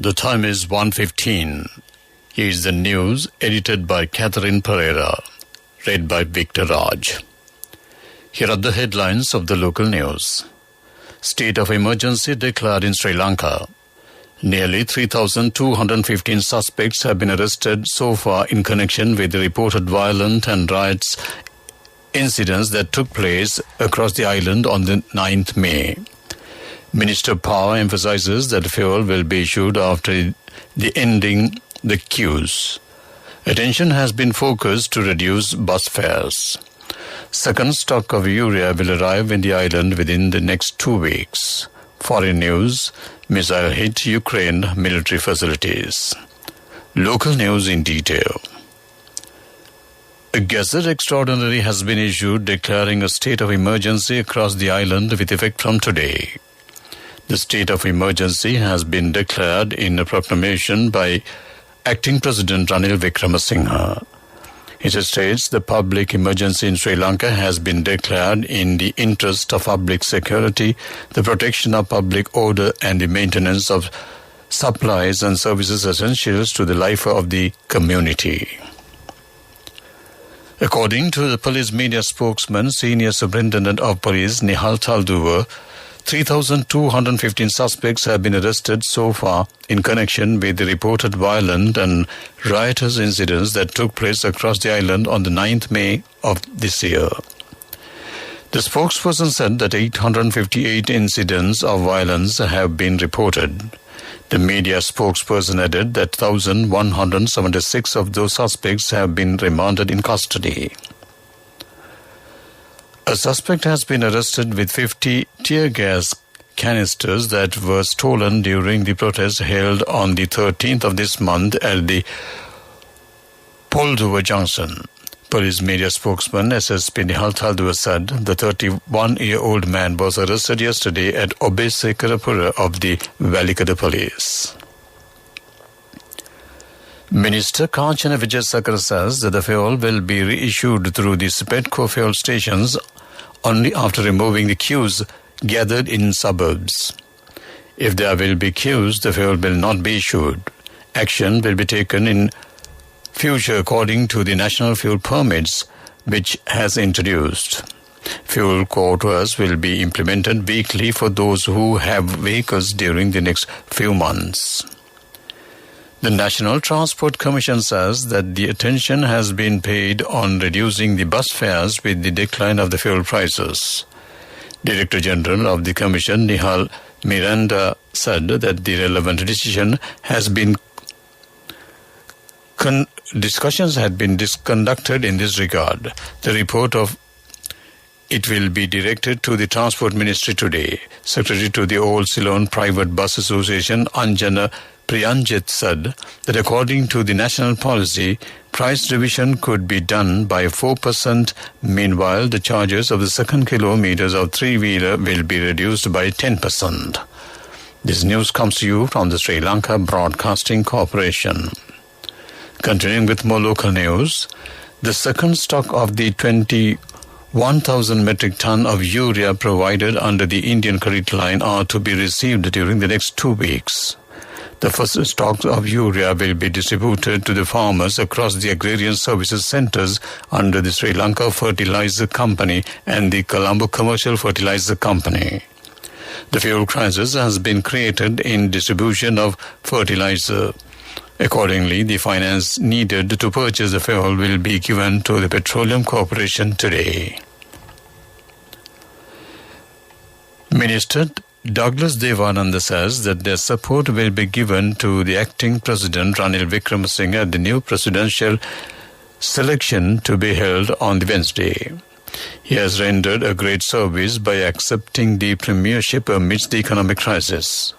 The time is 1:15. Here is the news edited by Catherine Pereira, read by Victor Raj. Here are the headlines of the local news. State of emergency declared in Sri Lanka. Nearly 3,215 suspects have been arrested so far in connection with the reported violent and riots incidents that took place across the island on the 9th May. Minister of Power emphasizes that fuel will be issued after the ending the queues. Attention has been focused to reduce bus fares. Second stock of urea will arrive in the island within the next 2 weeks. Foreign news, missile hit Ukraine military facilities. Local news in detail. A Gazette Extraordinary has been issued declaring a state of emergency across the island with effect from today. The state of emergency has been declared in a proclamation by Acting President Ranil Wickremesinghe. It states the public emergency in Sri Lanka has been declared in the interest of public security, the protection of public order and the maintenance of supplies and services essentials to the life of the community. According to the police media spokesman, Senior Superintendent of Police Nihal Talduwa, 3,215 suspects have been arrested so far in connection with the reported violent and riotous incidents that took place across the island on the 9th May of this year. The spokesperson said that 858 incidents of violence have been reported. The media spokesperson added that 1,176 of those suspects have been remanded in custody. A suspect has been arrested with 50 tear gas canisters that were stolen during the protest held on the 13th of this month at the Polduva Junction. Police media spokesman SSP Nihal Talduwa said the 31-year-old man was arrested yesterday at Obese Karapura of the Valikada Police. Minister Kanchana Vijayasakara says that the fuel will be reissued through the Spedco fuel stations only after removing the queues gathered in suburbs. If there will be queues, the fuel will not be issued. Action will be taken in future according to the National Fuel Permits which has introduced. Fuel quotas will be implemented weekly for those who have vehicles during the next few months. The National Transport Commission says that the attention has been paid on reducing the bus fares with the decline of the fuel prices. Director General of the Commission, Nihal Miranda, said that the relevant decision has been discussions had been conducted in this regard. The report of it will be directed to the Transport Ministry today. Secretary to the Old Ceylon Private Bus Association, Anjana Priyanjit, said that according to the national policy, price revision could be done by 4%. Meanwhile, the charges of the second kilometers of three-wheeler will be reduced by 10%. This news comes to you from the Sri Lanka Broadcasting Corporation. Continuing with more local news, the second stock of the 21,000 metric ton of urea provided under the Indian Credit Line are to be received during the next 2 weeks. The first stocks of urea will be distributed to the farmers across the agrarian services centres under the Sri Lanka Fertilizer Company and the Colombo Commercial Fertilizer Company. The fuel crisis has been created in distribution of fertilizer. Accordingly, the finance needed to purchase the fuel will be given to the Petroleum Corporation today. Minister Douglas Devananda says that their support will be given to the acting President Ranil Wickremesinghe at the new presidential selection to be held on the Wednesday. He has rendered a great service by accepting the premiership amidst the economic crisis.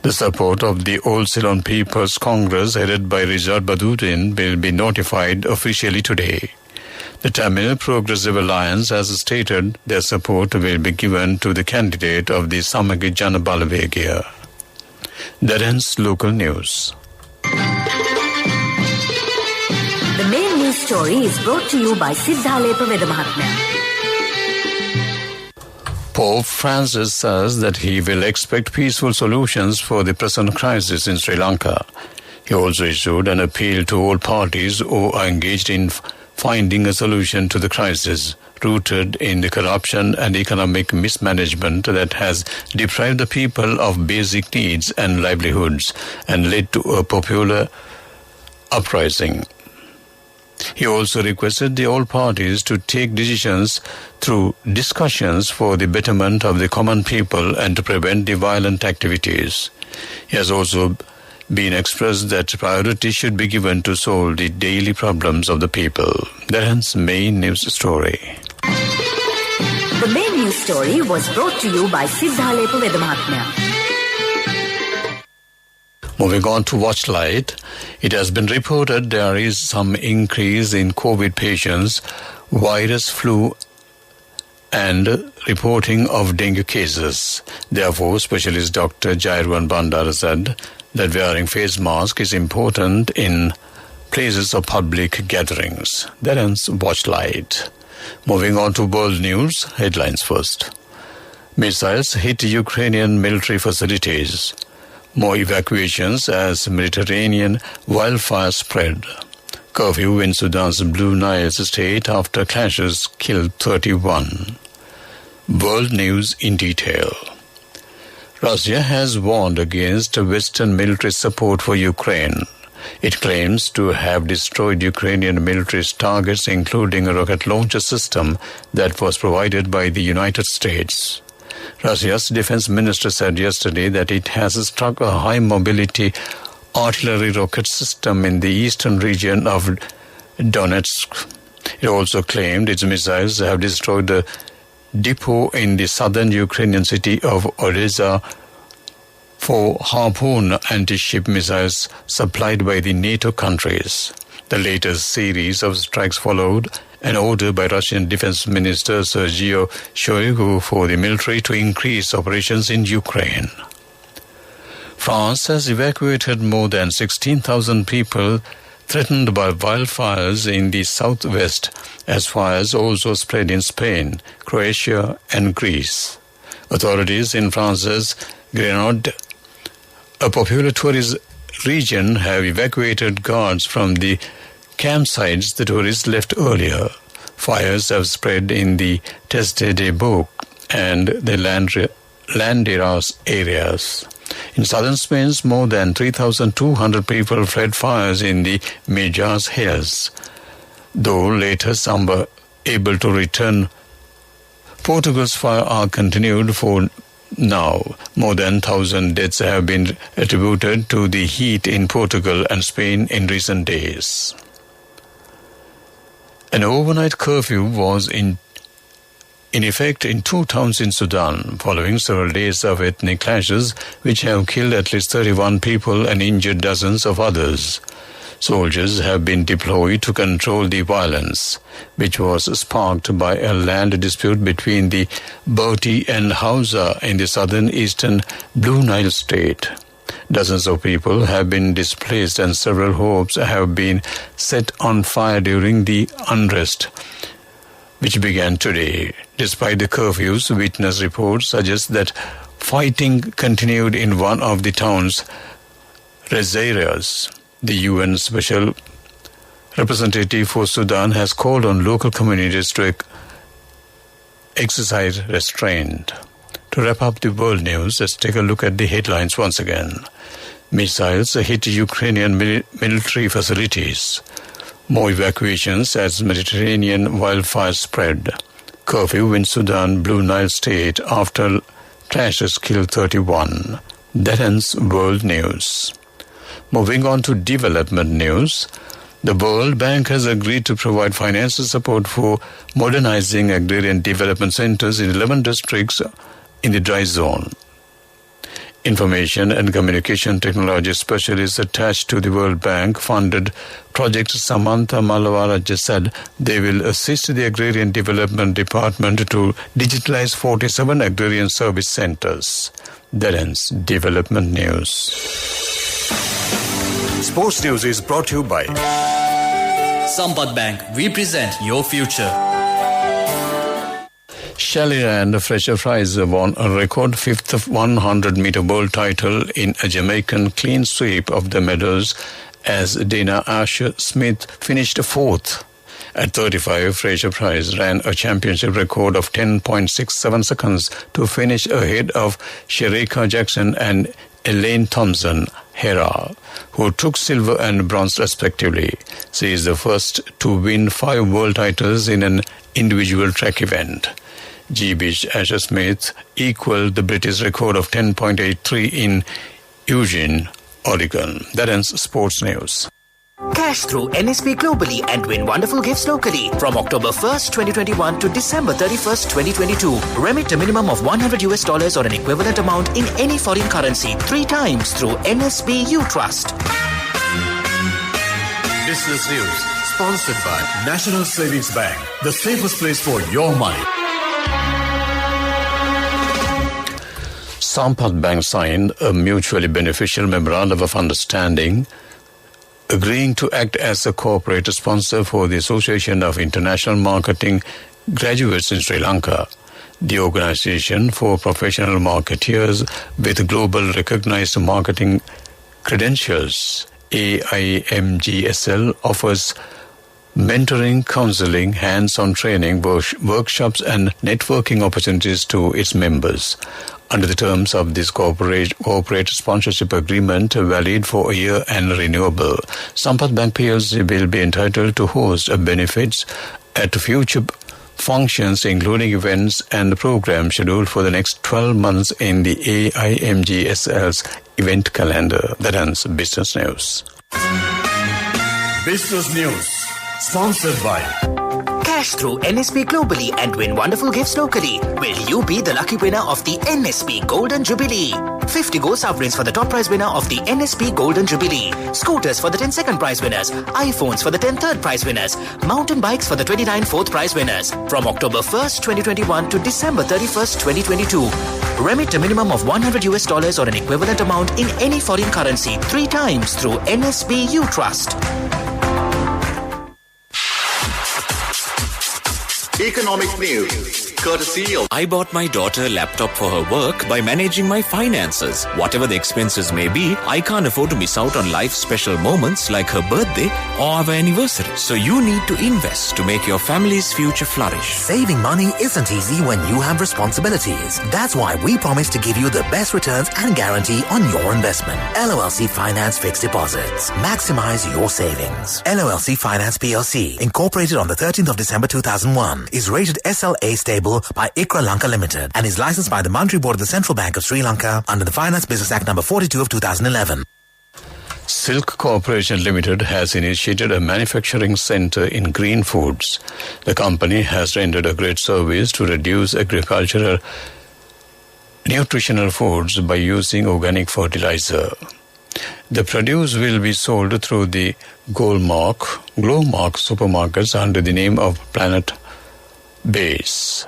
The support of the Old Ceylon People's Congress headed by Rizad Baduddin will be notified officially today. The Tamil Progressive Alliance has stated their support will be given to the candidate of the Samagi Jana Balavagia. That ends local news. The main news story is brought to you by Siddhalepa Vedamahatmya. Pope Francis says that he will expect peaceful solutions for the present crisis in Sri Lanka. He also issued an appeal to all parties who are engaged in finding a solution to the crisis, rooted in the corruption and economic mismanagement that has deprived the people of basic needs and livelihoods and led to a popular uprising. He also requested all parties to take decisions through discussions for the betterment of the common people and to prevent the violent activities. He has also been expressed that priority should be given to solve the daily problems of the people. That's main news story. The main news story was brought to you by Siddhalepu Vedamahatmya. Moving on to Watchlight, it has been reported there is some increase in COVID patients, virus flu and reporting of dengue cases. Therefore, specialist Dr. Jairwan Bandara said that wearing face mask is important in places of public gatherings. That ends Watchlight. Moving on to world news, headlines first. Missiles hit Ukrainian military facilities. More evacuations as Mediterranean wildfire spread. Curfew in Sudan's Blue Nile state after clashes killed 31. World news in detail. Russia has warned against Western military support for Ukraine. It claims to have destroyed Ukrainian military's targets, including a rocket launcher system that was provided by the United States. Russia's defense minister said yesterday that it has struck a high-mobility artillery rocket system in the eastern region of Donetsk. It also claimed its missiles have destroyed the depot in the southern Ukrainian city of Odessa for Harpoon anti-ship missiles supplied by the NATO countries. The latest series of strikes followed an order by Russian Defense Minister Sergei Shoigu for the military to increase operations in Ukraine. France has evacuated more than 16,000 people threatened by wildfires in the southwest, as fires also spread in Spain, Croatia and Greece. Authorities in France's Grenade, a popular tourist region, have evacuated guards from the campsites the tourists left earlier. Fires have spread in the Teste de Bouc and the Landeras areas. In southern Spain, more than 3,200 people fled fires in the Mejas Hills, though later some were able to return. Portugal's fire are continued for now. More than 1,000 deaths have been attributed to the heat in Portugal and Spain in recent days. An overnight curfew was in effect in 2 towns in Sudan, following several days of ethnic clashes which have killed at least 31 people and injured dozens of others. Soldiers have been deployed to control the violence, which was sparked by a land dispute between the Boti and Hausa in the southern eastern Blue Nile state. Dozens of people have been displaced and several homes have been set on fire during the unrest, which began today. Despite the curfews, witness reports suggest that fighting continued in one of the towns, Rezairias. The UN Special Representative for Sudan has called on local communities to exercise restraint. To wrap up the world news, let's take a look at the headlines once again. Missiles hit Ukrainian military facilities. More evacuations as Mediterranean wildfires spread. Curfew in Sudan Blue Nile state after clashes killed 31. That ends world news. Moving on to development news. The World Bank has agreed to provide financial support for modernizing agrarian development centers in 11 districts in the dry zone. Information and communication technology specialists attached to the World Bank funded Project Samantha Malavaraj said they will assist the Agrarian Development Department to digitalize 47 agrarian service centers. That ends development news. Sports news is brought to you by Sampath Bank. We present your future. Shelley Fraser-Price won a record fifth 100-meter world title in a Jamaican clean sweep of the medals as Dana Asher-Smith finished fourth. At 35, Fraser-Price ran a championship record of 10.67 seconds to finish ahead of Sherika Jackson and Elaine Thompson-Hera, who took silver and bronze respectively. She is the first to win 5 world titles in an individual track event. GB Asher-Smith equaled the British record of 10.83 in Eugene, Oregon. That ends sports news. Cash through NSP globally and win wonderful gifts locally. From October 1st, 2021 to December 31st, 2022. Remit a minimum of $100 or an equivalent amount in any foreign currency 3 times through NSB U Trust. Business News, sponsored by National Savings Bank, the safest place for your money. Sampath Bank signed a mutually beneficial memorandum of understanding agreeing to act as a corporate sponsor for the Association of International Marketing Graduates in Sri Lanka, the organization for professional marketeers with global recognized marketing credentials. AIMGSL offers mentoring, counseling, hands-on training, workshops and networking opportunities to its members. Under the terms of this corporate sponsorship agreement, valid for a year and renewable, Sampath Bank PLC will be entitled to host benefits at future functions, including events and programs scheduled for the next 12 months in the AIMGSL's event calendar. That ends Business News. Business News, sponsored by Cash through NSP globally and win wonderful gifts locally. Will you be the lucky winner of the NSP Golden Jubilee? 50 gold sovereigns for the top prize winner of the NSP Golden Jubilee. Scooters for the 10 second prize winners. iPhones for the 10 third prize winners. Mountain bikes for the 29 fourth prize winners. From October 1st, 2021 to December 31st, 2022. Remit a minimum of $100 or an equivalent amount in any foreign currency 3 times through NSB U Trust. Economic news, courtesy of... I bought my daughter a laptop for her work by managing my finances. Whatever the expenses may be, I can't afford to miss out on life's special moments like her birthday or our anniversary. So you need to invest to make your family's future flourish. Saving money isn't easy when you have responsibilities. That's why we promise to give you the best returns and guarantee on your investment. LOLC Finance Fixed Deposits. Maximize your savings. LOLC Finance PLC, incorporated on the 13th of December 2001. Is rated SLA stable by ICRA Lanka Limited and is licensed by the Monetary Board of the Central Bank of Sri Lanka under the Finance Business Act number 42 of 2011. Silk Corporation Limited has initiated a manufacturing center in green foods. The company has rendered a great service to reduce agricultural nutritional foods by using organic fertilizer. The produce will be sold through the Glowmark supermarkets under the name of Planet Base.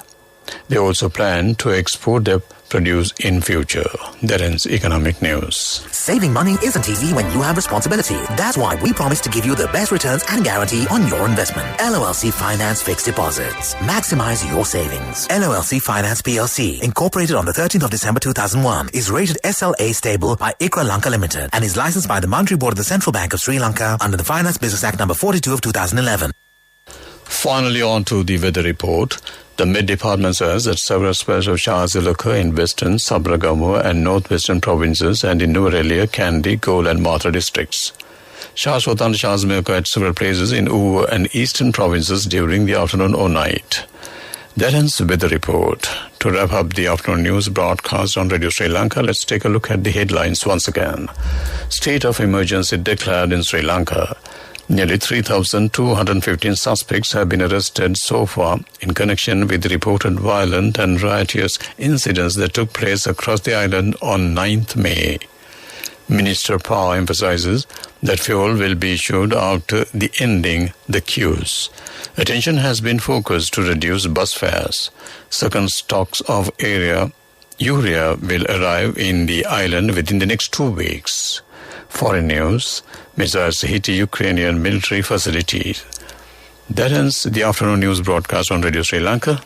They also plan to export their produce in future. That ends economic news. Saving money isn't easy when you have responsibility. That's why we promise to give you the best returns and guarantee on your investment. LOLC Finance Fixed Deposits. Maximize your savings. LOLC Finance PLC, incorporated on the 13th of December 2001, is rated SLA stable by ICRA Lanka Limited and is licensed by the Monetary Board of the Central Bank of Sri Lanka under the Finance Business Act number 42 of 2011. Finally, on to the weather report. The Met Department says that several spells of showers will occur in western, Sabaragamuwa and northwestern provinces and in Nuwara, Kandy, Galle and Mathura districts. Showers for thunder showers may occur at several places in Uva and eastern provinces during the afternoon or night. That ends the weather report. To wrap up the afternoon news broadcast on Radio Sri Lanka, let's take a look at the headlines once again. State of emergency declared in Sri Lanka. Nearly 3,215 suspects have been arrested so far in connection with reported violent and riotous incidents that took place across the island on 9th May. Minister Power emphasizes that fuel will be issued after the ending the queues. Attention has been focused to reduce bus fares. Second stocks of urea will arrive in the island within the next 2 weeks. Foreign news, missiles hit Ukrainian military facilities. That ends the afternoon news broadcast on Radio Sri Lanka.